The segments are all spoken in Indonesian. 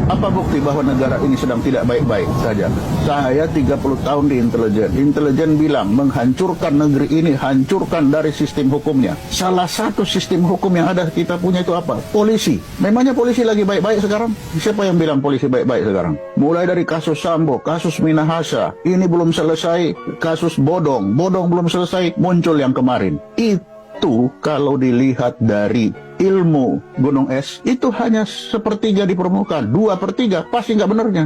Apa bukti bahwa negara ini sedang tidak baik-baik saja? Saya 30 tahun di intelijen. Intelijen bilang menghancurkan negeri ini, hancurkan dari sistem hukumnya. Salah satu sistem hukum yang ada kita punya itu apa? Polisi. Memangnya polisi lagi baik-baik sekarang? Siapa yang bilang polisi baik-baik sekarang? Mulai dari kasus Sambo, kasus Minahasa, ini belum selesai, kasus Bodong belum selesai, muncul yang kemarin. Itu kalau dilihat dari ilmu gunung es, itu hanya sepertiga di permukaan, 2/3 pasti nggak benarnya.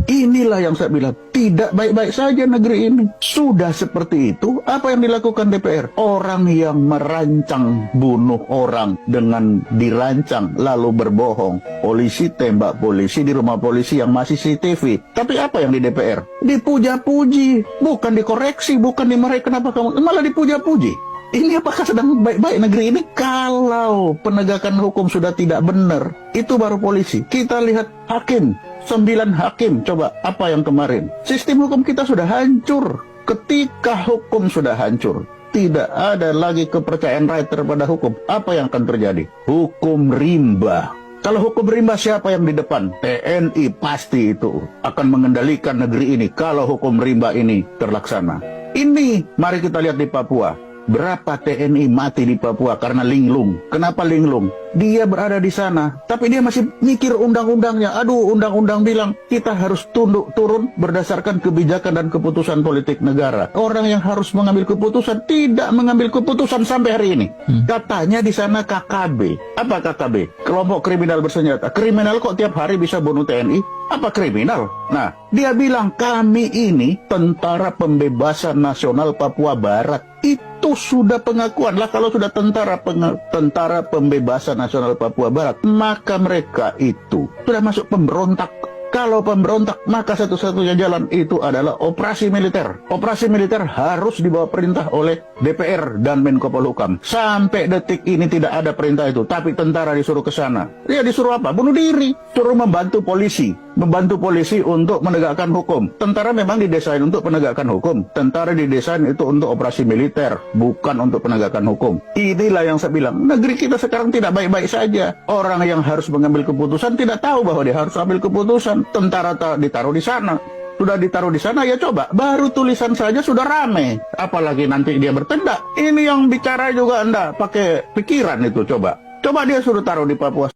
Inilah yang saya bilang, tidak baik-baik saja negeri ini. Sudah seperti itu, apa yang dilakukan DPR? Orang yang merancang bunuh orang dengan dirancang lalu berbohong. Polisi tembak polisi di rumah polisi yang masih CCTV. Tapi apa yang di DPR? Dipuja-puji, bukan dikoreksi, bukan dimarahi. Kenapa kamu malah dipuja-puji? Ini apakah sedang baik-baik negeri ini? Kalau penegakan hukum sudah tidak benar, itu baru polisi. Kita lihat hakim, 9 hakim. Coba apa yang kemarin? Sistem hukum kita sudah hancur. Ketika hukum sudah hancur, tidak ada lagi kepercayaan rakyat terhadap hukum. Apa yang akan terjadi? Hukum rimba. Kalau hukum rimba, siapa yang di depan? TNI pasti itu akan mengendalikan negeri ini kalau hukum rimba ini terlaksana. Ini mari kita lihat di Papua. Berapa TNI mati di Papua karena linglung? Kenapa linglung? Dia berada di sana, tapi dia masih mikir undang-undangnya. Aduh, undang-undang bilang kita harus tunduk turun berdasarkan kebijakan dan keputusan politik negara. Orang yang harus mengambil keputusan tidak mengambil keputusan sampai hari ini. Katanya di sana KKB. Apa KKB? Kelompok kriminal bersenjata. Kriminal kok tiap hari bisa bunuh TNI? Apa kriminal? Nah, dia bilang kami ini Tentara Pembebasan Nasional Papua Barat. Itu sudah pengakuan lah. Kalau sudah Tentara Pembebasan Nasional Papua Barat, maka mereka itu sudah masuk pemberontak. Kalau pemberontak, maka satu-satunya jalan itu adalah operasi militer. Operasi militer harus dibawa perintah oleh DPR dan Menko Polhukam. Sampai detik ini tidak ada perintah itu, tapi tentara disuruh ke sana. Dia disuruh apa? Bunuh diri. Suruh membantu polisi. Membantu polisi untuk menegakkan hukum. Tentara memang didesain untuk penegakan hukum. Tentara didesain itu untuk operasi militer, bukan untuk penegakan hukum. Inilah yang saya bilang, negeri kita sekarang tidak baik-baik saja. Orang yang harus mengambil keputusan tidak tahu bahwa dia harus ambil keputusan. Tentara ditaruh di sana. Sudah ditaruh di sana, ya coba. Baru tulisan saja sudah rame. Apalagi nanti dia bertindak. Ini yang bicara juga Anda pakai pikiran itu, coba. Coba dia suruh taruh di Papua.